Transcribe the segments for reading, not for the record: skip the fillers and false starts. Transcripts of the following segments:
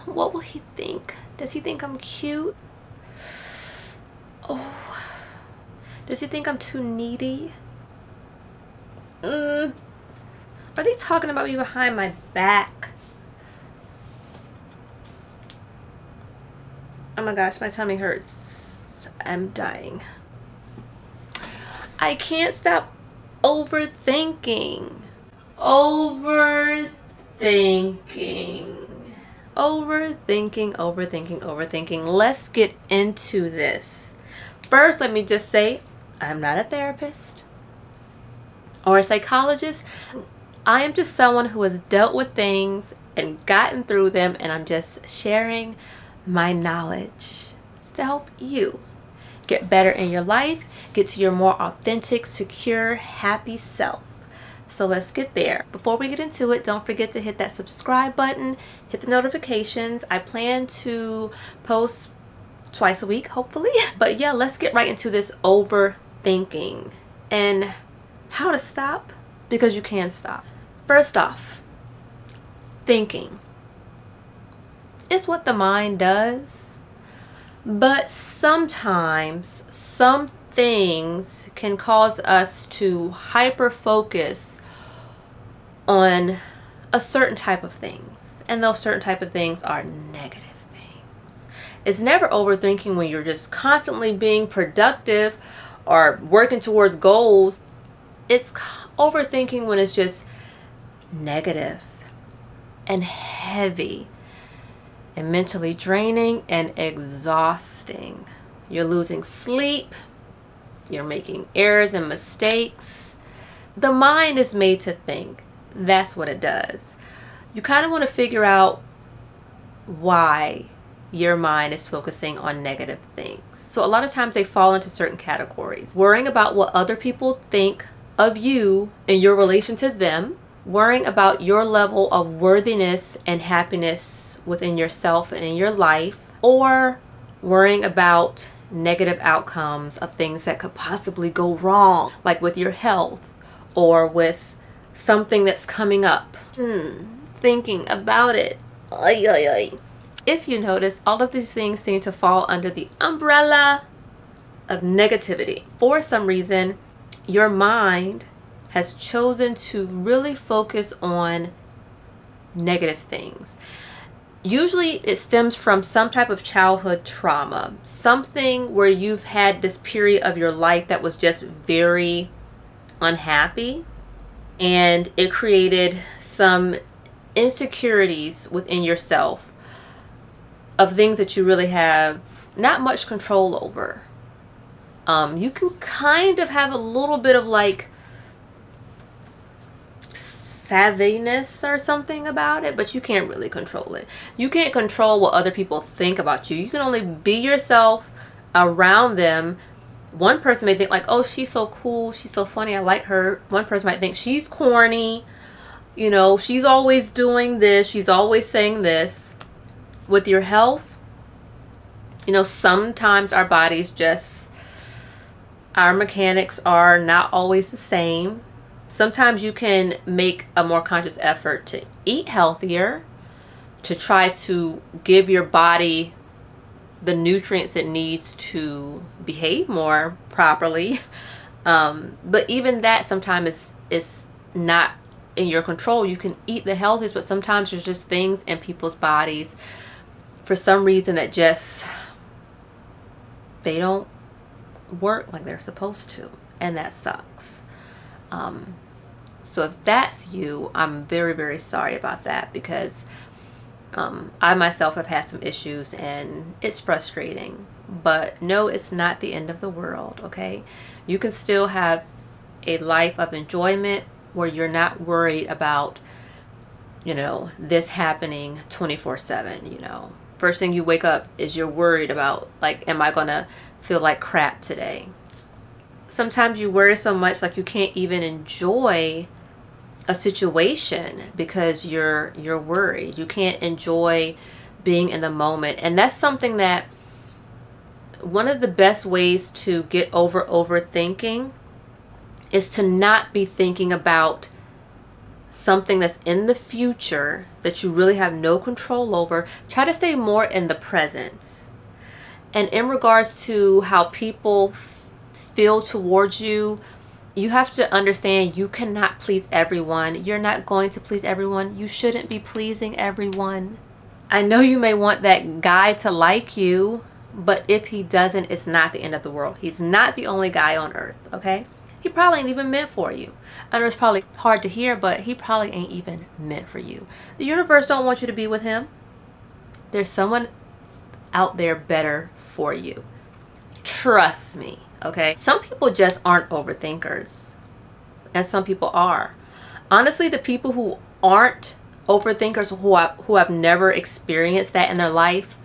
what will he think? Does he think I'm cute? Oh, does he think I'm too needy? Are they talking about me behind my back? Oh my gosh, my tummy hurts. I'm dying. I can't stop overthinking. Overthinking. Let's get into this. First, let me just say, I'm not a therapist or a psychologist. I am just someone who has dealt with things and gotten through them, and I'm just sharing my knowledge to help you get better in your life, get to your more authentic, secure, happy self. So let's get there. Before we get into it, don't forget to hit that subscribe button, hit the notifications. I plan to post twice a week, hopefully. But yeah, let's get right into this overthinking and how to stop, because you can stop. First off, thinking. It's what the mind does, but sometimes some things can cause us to hyper focus on a certain type of things, and those certain type of things are negative things. It's never overthinking when you're just constantly being productive or working towards goals. It's overthinking when it's just negative and heavy and mentally draining and exhausting. You're losing sleep. You're making errors and mistakes. The mind is made to think. That's what it does. You kind of want to figure out why your mind is focusing on negative things. So a lot of times they fall into certain categories. Worrying about what other people think of you in your relation to them. Worrying about your level of worthiness and happiness within yourself and in your life. Or worrying about negative outcomes of things that could possibly go wrong, like with your health or with something that's coming up. Thinking about it. Ay, ay, ay. If you notice, all of these things seem to fall under the umbrella of negativity. For some reason, your mind has chosen to really focus on negative things. Usually it stems from some type of childhood trauma, something where you've had this period of your life that was just very unhappy, and it created some insecurities within yourself of things that you really have not much control over. You can kind of have a little bit of like savviness or something about it, but you can't really control it. You can't control what other people think about you. You can only be yourself around them. One person may think like, oh, she's so cool, she's so funny, I like her. One person might think she's corny, you know, she's always doing this, she's always saying this. With your health, you know, sometimes our bodies just, our mechanics are not always the same. Sometimes you can make a more conscious effort to eat healthier, to try to give your body the nutrients it needs to behave more properly. But even that sometimes is not in your control. You can eat the healthiest, but sometimes there's just things in people's bodies for some reason that just, they don't work like they're supposed to, and that sucks. So if that's you, I'm very, very sorry about that, because I myself have had some issues and it's frustrating. But no, it's not the end of the world, okay? You can still have a life of enjoyment where you're not worried about, you know, this happening 24/7, you know. First thing you wake up is you're worried about, like, am I gonna feel like crap today? Sometimes you worry so much like you can't even enjoy a situation because you're worried. You can't enjoy being in the moment. And that's something that, one of the best ways to get over overthinking is to not be thinking about something that's in the future that you really have no control over, try to stay more in the present. And in regards to how people feel towards you, you have to understand you cannot please everyone. You're not going to please everyone. You shouldn't be pleasing everyone. I know you may want that guy to like you, but if he doesn't, it's not the end of the world. He's not the only guy on earth, okay? He probably ain't even meant for you. I know it's probably hard to hear, but he probably ain't even meant for you. The universe don't want you to be with him. There's someone out there better for you. Trust me, okay? Some people just aren't overthinkers, and some people are. Honestly, the people who aren't overthinkers, who have never experienced that in their life,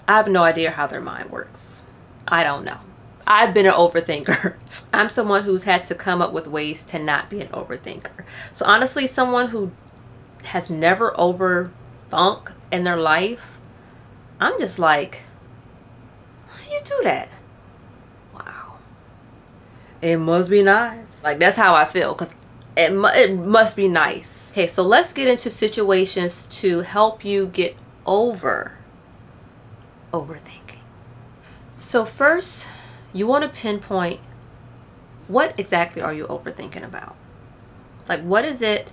I have no idea how their mind works. I don't know. I've been an overthinker. I'm someone who's had to come up with ways to not be an overthinker. So honestly, someone who has never overthunk in their life, I'm just like, how do you do that? Wow. It must be nice. Like, that's how I feel, because it must be nice. Okay, so let's get into situations to help you get over overthinking. So first, you want to pinpoint, what exactly are you overthinking about? Like, what is it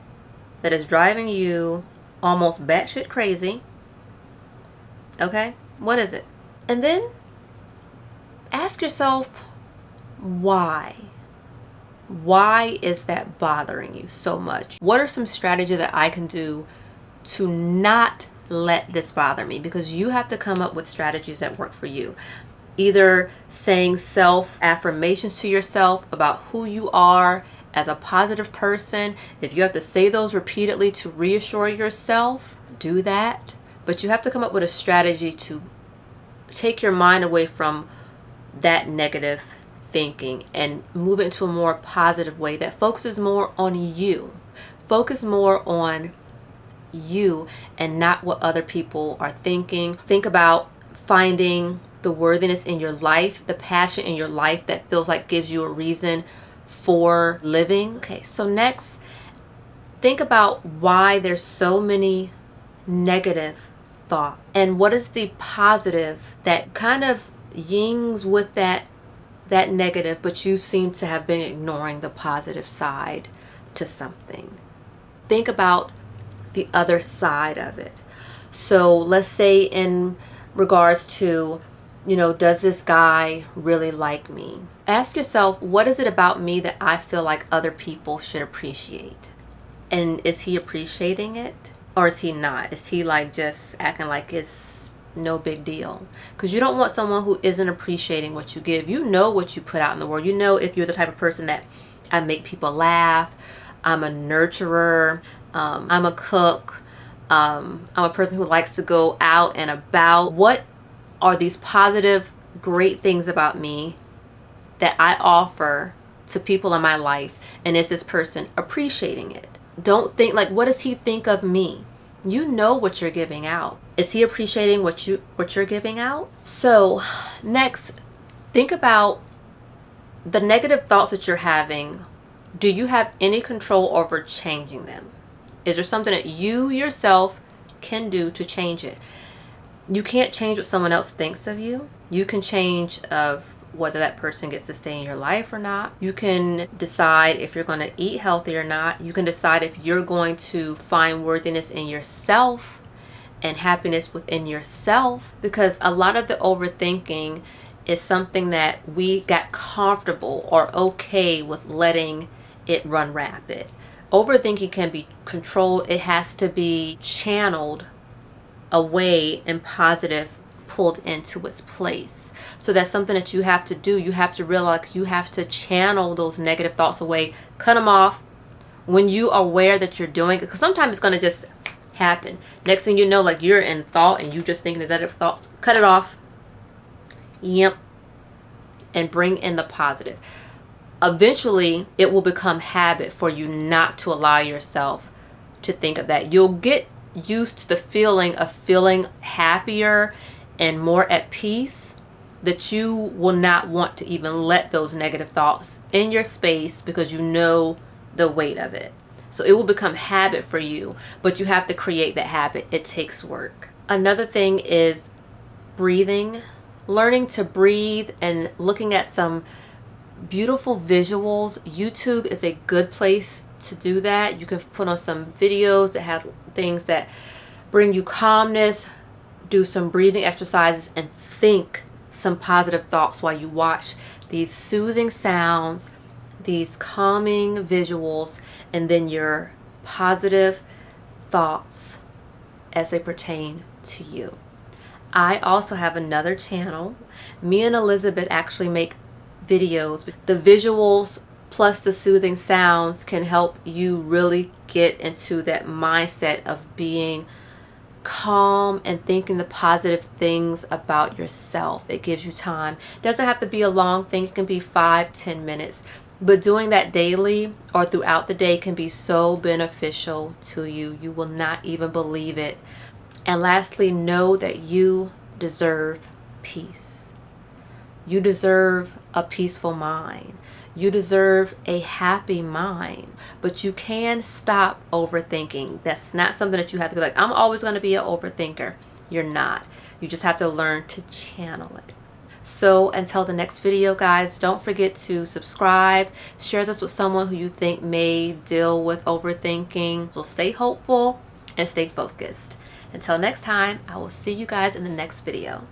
that is driving you almost batshit crazy? Okay, what is it? And then ask yourself, why? Why is that bothering you so much? What are some strategies that I can do to not let this bother me? Because you have to come up with strategies that work for you. Either saying self affirmations to yourself about who you are as a positive person. If you have to say those repeatedly to reassure yourself, do that. But you have to come up with a strategy to take your mind away from that negative thinking and move it into a more positive way that focuses more on you. Focus more on you and not what other people are thinking. Think about finding the worthiness in your life, the passion in your life that feels like gives you a reason for living. Okay, so next, think about why there's so many negative thoughts and what is the positive that kind of yings with that negative, but you seem to have been ignoring the positive side to something. Think about the other side of it. So let's say in regards to, does this guy really like me? Ask yourself, what is it about me that I feel like other people should appreciate? And is he appreciating it? Or is he not? Is he like just acting like it's no big deal? Because you don't want someone who isn't appreciating what you give. You know what you put out in the world. You know if you're the type of person that I make people laugh, I'm a nurturer, I'm a cook, I'm a person who likes to go out and about. What are these positive, great things about me that I offer to people in my life? And is this person appreciating it? Don't think like, what does he think of me? You know what you're giving out. Is he appreciating what you're giving out? So next, think about the negative thoughts that you're having. Do you have any control over changing them? Is there something that you yourself can do to change it? You can't change what someone else thinks of you. You can change of whether that person gets to stay in your life or not. You can decide if you're going to eat healthy or not. You can decide if you're going to find worthiness in yourself and happiness within yourself, because a lot of the overthinking is something that we got comfortable or okay with letting it run rapid. Overthinking can be controlled. It has to be channeled away and positive pulled into its place. So that's something that you have to do. You have to realize you have to channel those negative thoughts away, cut them off when you are aware that you're doing it, because sometimes it's going to just happen. Next thing you know, like you're in thought and you just thinking the negative thoughts. Cut it off. Yep. And bring in the positive. Eventually, it will become habit for you not to allow yourself to think of that. You'll get used to the feeling of feeling happier and more at peace, that you will not want to even let those negative thoughts in your space because you know the weight of it. So it will become habit for you, but you have to create that habit. It takes work. Another thing is breathing, learning to breathe and looking at some beautiful visuals. YouTube is a good place to do that. You can put on some videos that has things that bring you calmness, do some breathing exercises, and think some positive thoughts while you watch these soothing sounds, these calming visuals, and then your positive thoughts as they pertain to you. I also have another channel. Me and Elizabeth actually make videos. The visuals plus the soothing sounds can help you really get into that mindset of being calm and thinking the positive things about yourself. It gives you time. It doesn't have to be a long thing. It can be 5-10 minutes. But doing that daily or throughout the day can be so beneficial to you. You will not even believe it. And lastly, know that you deserve peace. You deserve a peaceful mind. You deserve a happy mind. But you can stop overthinking. That's not something that you have to be like, I'm always going to be an overthinker. You're not. You just have to learn to channel it. So until the next video, guys, don't forget to subscribe. Share this with someone who you think may deal with overthinking. So stay hopeful and stay focused. Until next time, I will see you guys in the next video.